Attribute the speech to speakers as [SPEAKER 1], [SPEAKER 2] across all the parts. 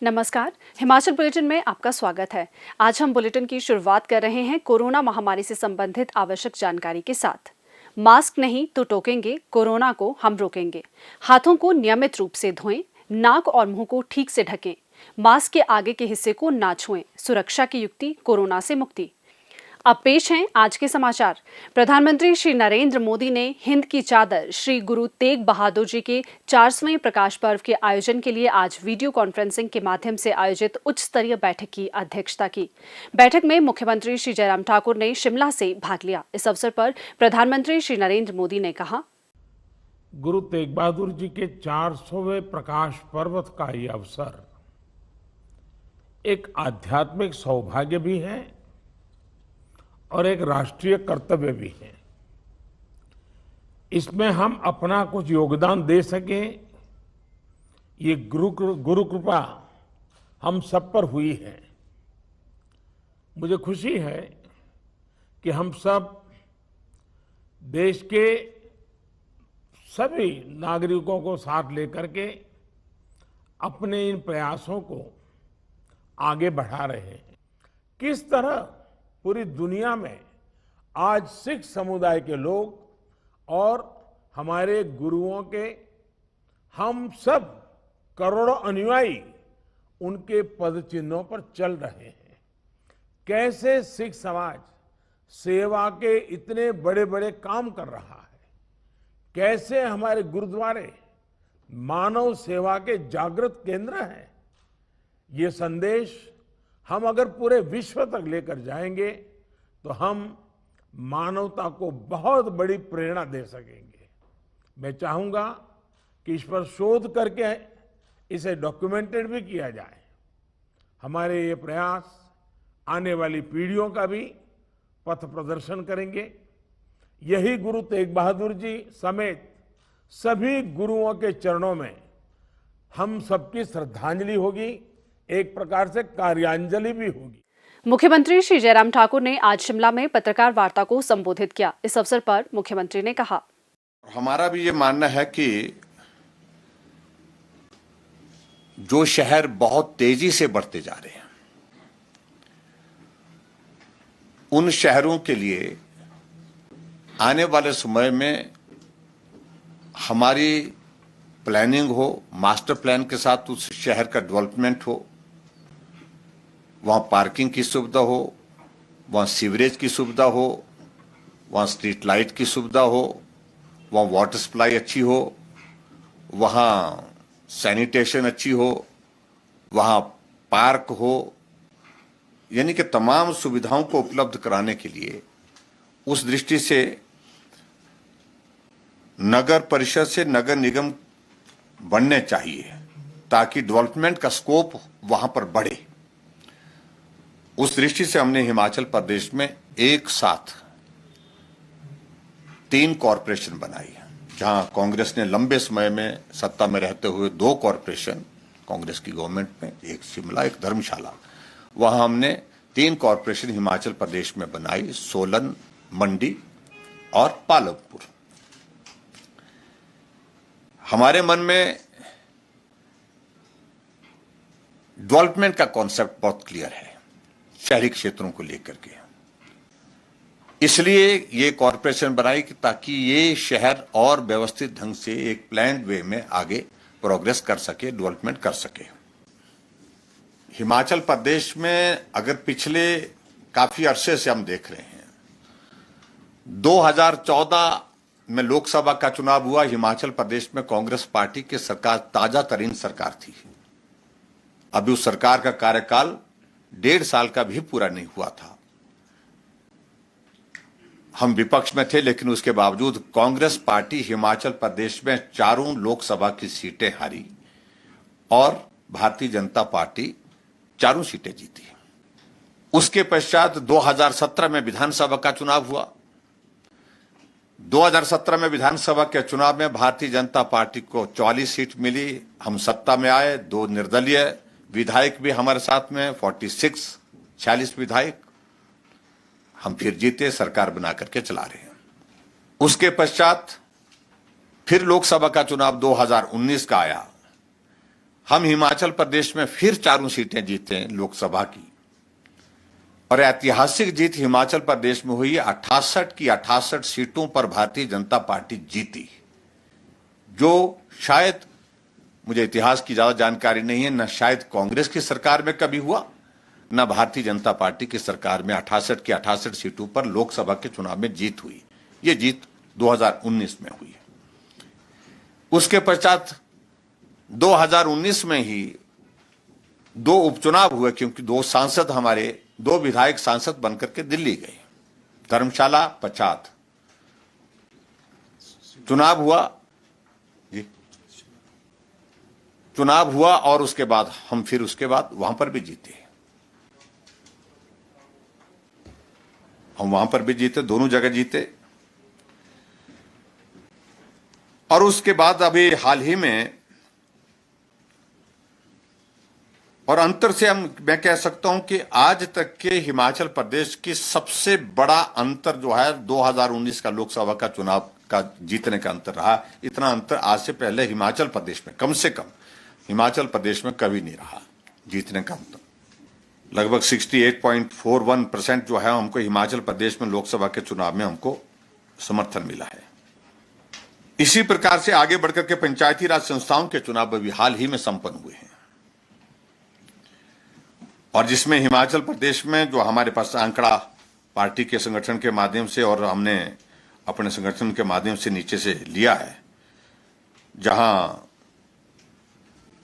[SPEAKER 1] नमस्कार। हिमाचल बुलेटिन में आपका स्वागत है। आज हम बुलेटिन की शुरुआत कर रहे हैं कोरोना महामारी से संबंधित आवश्यक जानकारी के साथ। मास्क नहीं तो टोकेंगे, कोरोना को हम रोकेंगे। हाथों को नियमित रूप से धोएं, नाक और मुंह को ठीक से ढकें, मास्क के आगे के हिस्से को ना छुएं। सुरक्षा की युक्ति, कोरोना से मुक्ति। अब पेश हैं आज के समाचार। प्रधानमंत्री श्री नरेंद्र मोदी ने हिंद की चादर श्री गुरु तेग बहादुर जी के 400वें प्रकाश पर्व के आयोजन के लिए आज वीडियो कॉन्फ्रेंसिंग के माध्यम से आयोजित उच्च स्तरीय बैठक की अध्यक्षता की। बैठक में मुख्यमंत्री श्री जयराम ठाकुर ने शिमला से भाग लिया। इस अवसर पर प्रधानमंत्री श्री नरेंद्र मोदी ने कहा,
[SPEAKER 2] गुरु तेग बहादुर जी के 400वें प्रकाश पर्व का ये अवसर एक आध्यात्मिक सौभाग्य भी है और एक राष्ट्रीय कर्तव्य भी है। इसमें हम अपना कुछ योगदान दे सकें, ये गुरु कृपा हम सब पर हुई है। मुझे खुशी है कि हम सब देश के सभी नागरिकों को साथ लेकर के अपने इन प्रयासों को आगे बढ़ा रहे हैं। किस तरह पूरी दुनिया में आज सिख समुदाय के लोग और हमारे गुरुओं के हम सब करोड़ों अनुयायी उनके पद चिन्हों पर चल रहे हैं। कैसे सिख समाज सेवा के इतने बड़े बड़े काम कर रहा है, कैसे हमारे गुरुद्वारे मानव सेवा के जागृत केंद्र हैं। ये संदेश हम अगर पूरे विश्व तक लेकर जाएंगे तो हम मानवता को बहुत बड़ी प्रेरणा दे सकेंगे। मैं चाहूंगा कि इस पर शोध करके इसे डॉक्यूमेंटेड भी किया जाए। हमारे ये प्रयास आने वाली पीढ़ियों का भी पथ प्रदर्शन करेंगे। यही गुरु तेग बहादुर जी समेत सभी गुरुओं के चरणों में हम सबकी श्रद्धांजलि होगी, एक प्रकार से कार्यांजलि भी होगी।
[SPEAKER 1] मुख्यमंत्री श्री जयराम ठाकुर ने आज शिमला में पत्रकार वार्ता को संबोधित किया। इस अवसर पर मुख्यमंत्री ने कहा,
[SPEAKER 3] हमारा भी ये मानना है कि जो शहर बहुत तेजी से बढ़ते जा रहे हैं, उन शहरों के लिए आने वाले समय में हमारी प्लानिंग हो, मास्टर प्लान के साथ उस शहर का डेवलपमेंट हो, वहाँ पार्किंग की सुविधा हो, वहाँ सीवरेज की सुविधा हो, वहाँ स्ट्रीट लाइट की सुविधा हो, वहाँ वाटर सप्लाई अच्छी हो, वहाँ सैनिटेशन अच्छी हो, वहाँ पार्क हो, यानी कि तमाम सुविधाओं को उपलब्ध कराने के लिए उस दृष्टि से नगर परिषद से नगर निगम बनने चाहिए ताकि डेवलपमेंट का स्कोप वहां पर बढ़े। उस दृष्टि से हमने हिमाचल प्रदेश में एक साथ 3 कॉरपोरेशन बनाई है। जहां कांग्रेस ने लंबे समय में सत्ता में रहते हुए 2 कॉरपोरेशन कांग्रेस की गवर्नमेंट में, एक शिमला एक धर्मशाला, वहां हमने 3 कॉरपोरेशन हिमाचल प्रदेश में बनाई, सोलन, मंडी और पालमपुर। हमारे मन में डेवलपमेंट का कॉन्सेप्ट बहुत क्लियर है शहरी क्षेत्रों को लेकर के, इसलिए ये कॉरपोरेशन बनाई कि ताकि ये शहर और व्यवस्थित ढंग से एक प्लान्ड वे में आगे प्रोग्रेस कर सके, डेवलपमेंट कर सके। हिमाचल प्रदेश में अगर पिछले काफी अरसे से हम देख रहे हैं, 2014 में लोकसभा का चुनाव हुआ, हिमाचल प्रदेश में कांग्रेस पार्टी की सरकार ताजा तरीन सरकार थी। अभी उस सरकार का कार्यकाल 1.5 साल का भी पूरा नहीं हुआ था। हम विपक्ष में थे, लेकिन उसके बावजूद कांग्रेस पार्टी हिमाचल प्रदेश में 4 लोकसभा की सीटें हारी और भारतीय जनता पार्टी 4 सीटें जीती। उसके पश्चात 2017 में विधानसभा का चुनाव हुआ। 2017 में विधानसभा के चुनाव में भारतीय जनता पार्टी को 44 सीट मिली। हम सत्ता में आए, 2 निर्दलीय विधायक भी हमारे साथ में, 46 विधायक हम फिर जीते, सरकार बना करके चला रहे हैं। उसके पश्चात फिर लोकसभा का चुनाव 2019 का आया हम हिमाचल प्रदेश में फिर चारों सीटें जीते हैं लोकसभा की, और ऐतिहासिक जीत हिमाचल प्रदेश में हुई। 68 की 68 सीटों पर भारतीय जनता पार्टी जीती, जो शायद, मुझे इतिहास की ज्यादा जानकारी नहीं है, न शायद कांग्रेस की सरकार में कभी हुआ, न भारतीय जनता पार्टी की सरकार में 68 की 68 सीटों पर लोकसभा के चुनाव में जीत हुई। ये जीत 2019 में हुई। उसके पश्चात 2019 में ही 2 उपचुनाव हुए, क्योंकि 2 सांसद हमारे, 2 विधायक सांसद बनकर के दिल्ली गए। धर्मशाला पश्चात चुनाव हुआ जी, चुनाव हुआ, और उसके बाद हम फिर उसके बाद वहां पर भी जीते। हम वहां पर भी जीते, दोनों जगह जीते। और उसके बाद अभी हाल ही में, और अंतर से मैं कह सकता हूं कि आज तक के हिमाचल प्रदेश की सबसे बड़ा अंतर जो है 2019 का लोकसभा का चुनाव का जीतने का अंतर रहा। इतना अंतर आज से पहले हिमाचल प्रदेश में, कम से कम हिमाचल प्रदेश में कभी नहीं रहा जीतने का अंतर। लगभग 68.41% जो है हमको हिमाचल प्रदेश में लोकसभा के चुनाव में हमको समर्थन मिला है। इसी प्रकार से आगे बढ़कर के पंचायती राज संस्थाओं के चुनाव भी हाल ही में संपन्न हुए हैं, और जिसमें हिमाचल प्रदेश में जो हमारे पास आंकड़ा पार्टी के संगठन के माध्यम से और हमने अपने संगठन के माध्यम से नीचे से लिया है, जहां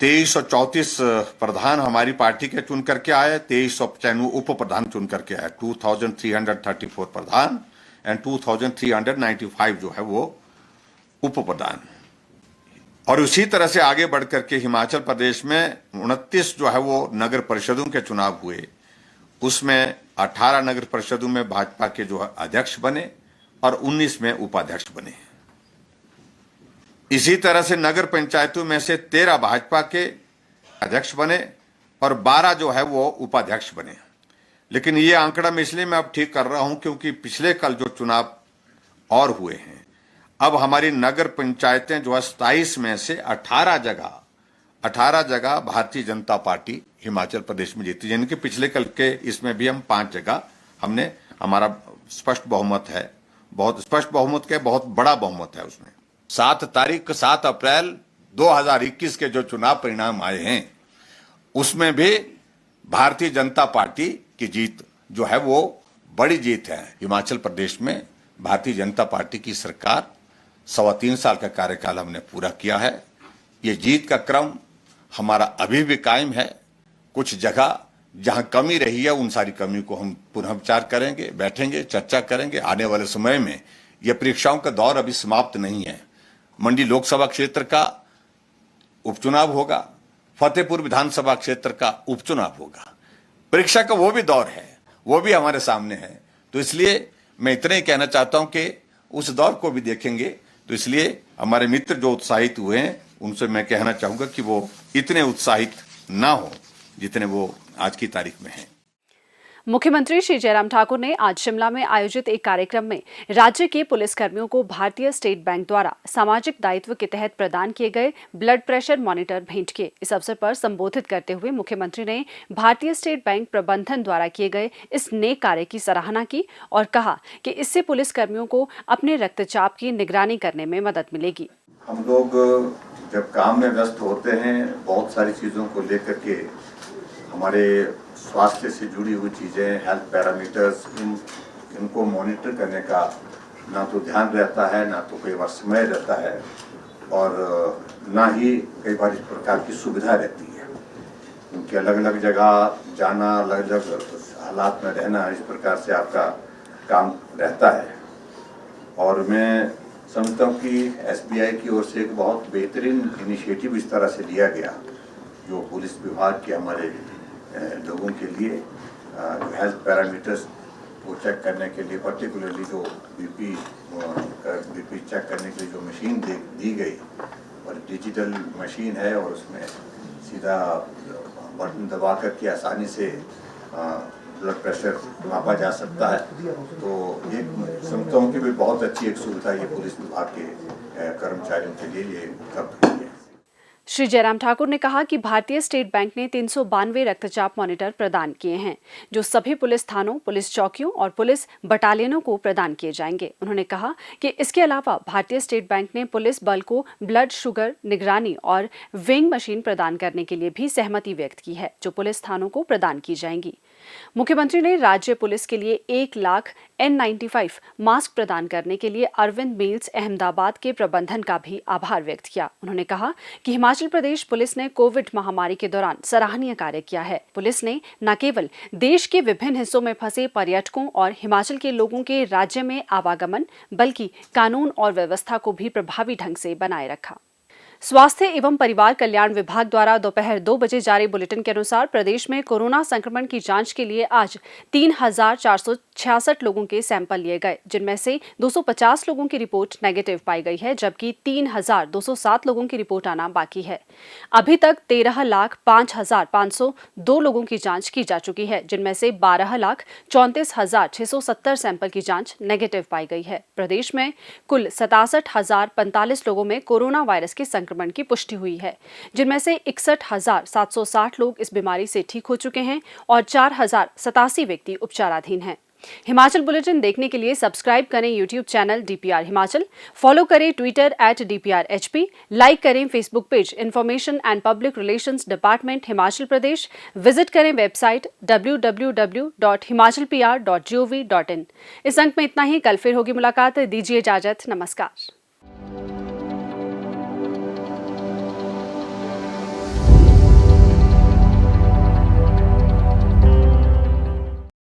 [SPEAKER 3] 2334 प्रधान हमारी पार्टी के चुन करके आए, 2395 उप प्रधान चुन करके आए, 2334 प्रधान एंड 2395 जो है वो उप प्रधान। और उसी तरह से आगे बढ़कर के हिमाचल प्रदेश में 29 जो है वो नगर परिषदों के चुनाव हुए, उसमें 18 नगर परिषदों में भाजपा के जो है अध्यक्ष बने और 19 में उपाध्यक्ष बने। इसी तरह से नगर पंचायतों में से 13 भाजपा के अध्यक्ष बने और 12 जो है वो उपाध्यक्ष बने। लेकिन ये आंकड़ा मैं इसलिए मैं अब ठीक कर रहा हूं क्योंकि पिछले कल जो चुनाव और हुए हैं, अब हमारी नगर पंचायतें जो है 27 में से 18 जगह भारतीय जनता पार्टी हिमाचल प्रदेश में जीती, यानी कि पिछले कल के इसमें भी हम 5 जगह हमने, हमारा स्पष्ट बहुमत है, बहुत स्पष्ट बहुमत के, बहुत बड़ा बहुमत है उसमें। 7 अप्रैल 2021 के जो चुनाव परिणाम आए हैं उसमें भी भारतीय जनता पार्टी की जीत जो है वो बड़ी जीत है। हिमाचल प्रदेश में भारतीय जनता पार्टी की सरकार 3.25 साल का कार्यकाल हमने पूरा किया है। ये जीत का क्रम हमारा अभी भी कायम है। कुछ जगह जहां कमी रही है उन सारी कमी को हम पुनः विचार करेंगे, बैठेंगे, चर्चा करेंगे। आने वाले समय में यह परीक्षाओं का दौर अभी समाप्त नहीं है। मंडी लोकसभा क्षेत्र का उपचुनाव होगा, फतेहपुर विधानसभा क्षेत्र का उपचुनाव होगा। परीक्षा का वो भी दौर है, वो भी हमारे सामने है। तो इसलिए मैं इतना ही कहना चाहता हूं कि उस दौर को भी देखेंगे। तो इसलिए हमारे मित्र जो उत्साहित हुए हैं उनसे मैं कहना चाहूंगा कि वो इतने उत्साहित ना हो जितने वो आज की तारीख में हैं।
[SPEAKER 1] मुख्यमंत्री श्री जयराम ठाकुर ने आज शिमला में आयोजित एक कार्यक्रम में राज्य के पुलिसकर्मियों को भारतीय स्टेट बैंक द्वारा सामाजिक दायित्व के तहत प्रदान किए गए ब्लड प्रेशर मॉनिटर भेंट किए। इस अवसर पर संबोधित करते हुए मुख्यमंत्री ने भारतीय स्टेट बैंक प्रबंधन द्वारा किए गए इस नेक कार्य की सराहना की और कहा कि इससे पुलिसकर्मियों को अपने रक्तचाप की निगरानी करने में मदद मिलेगी।
[SPEAKER 3] हम लोग जब काम में व्यस्त होते हैं, बहुत सारी चीज़ों को लेकर के हमारे स्वास्थ्य से जुड़ी हुई चीज़ें, हेल्थ पैरामीटर्स, इनको मॉनिटर करने का ना तो ध्यान रहता है, ना तो कई बार समय रहता है, और ना ही कई बार इस प्रकार की सुविधा रहती है, क्योंकि अलग अलग जगह जाना, अलग अलग हालात में रहना, इस प्रकार से आपका काम रहता है। और मैं समझता हूँ कि एसबीआई की ओर से एक बहुत बेहतरीन इनिशिएटिव इस तरह से लिया गया, जो पुलिस विभाग के हमारे लोगों के लिए जो हेल्थ पैरामीटर्स को चेक करने के लिए, पर्टिकुलरली जो बीपी चेक करने के लिए जो मशीन दी गई, और डिजिटल मशीन है और उसमें सीधा बटन दबा करके आसानी से ब्लड प्रेशर मापा जा सकता है। तो एक समझता हूँ कि भी बहुत अच्छी एक सुविधा ये पुलिस विभाग के कर्मचारियों के लिए ये उपलब्ध हुई है।
[SPEAKER 1] श्री जयराम ठाकुर ने कहा कि भारतीय स्टेट बैंक ने 392 रक्तचाप मॉनिटर प्रदान किए हैं, जो सभी पुलिस थानों, पुलिस चौकियों और पुलिस बटालियनों को प्रदान किए जाएंगे। उन्होंने कहा कि इसके अलावा भारतीय स्टेट बैंक ने पुलिस बल को ब्लड शुगर निगरानी और वेइंग मशीन प्रदान करने के लिए भी सहमति व्यक्त की है, जो पुलिस थानों को प्रदान की जाएंगी। मुख्यमंत्री ने राज्य पुलिस के लिए 1 लाख N95 मास्क प्रदान करने के लिए अरविंद मिल्स अहमदाबाद के प्रबंधन का भी आभार व्यक्त किया। उन्होंने कहा कि हिमाचल प्रदेश पुलिस ने कोविड महामारी के दौरान सराहनीय कार्य किया है। पुलिस ने न केवल देश के विभिन्न हिस्सों में फंसे पर्यटकों और हिमाचल के लोगों के राज्य में आवागमन, बल्कि कानून और व्यवस्था को भी प्रभावी ढंग से बनाए रखा। स्वास्थ्य एवं परिवार कल्याण विभाग द्वारा दोपहर 2 बजे जारी बुलेटिन के अनुसार प्रदेश में कोरोना संक्रमण की जांच के लिए आज 3,466 लोगों के सैंपल लिए गए, जिनमें से 250 लोगों की रिपोर्ट नेगेटिव पाई गई है, जबकि 3,207 लोगों की रिपोर्ट आना बाकी है। अभी तक 13,05,502 लोगों की जांच की जा चुकी है, जिनमें से 12,34,670 सैंपल की जांच नेगेटिव पाई गई है। प्रदेश में कुल 67,045 लोगों में कोरोना वायरस के संक्रमण की पुष्टि हुई है, जिनमें से 61,760 लोग इस बीमारी से ठीक हो चुके हैं और 4,087 व्यक्ति उपचाराधीन हैं। हिमाचल बुलेटिन देखने के लिए सब्सक्राइब करें YouTube channel DPR Himachal, follow करें ट्विटर @DPRHP, लाइक करें Facebook page information and public relations department Himachal Pradesh, visit करें वेबसाइट www.himachalpr.gov.in। इस अंक में इतना ही। कल फिर होगी मुलाकात। दीजिए इजाजत। नमस्कार।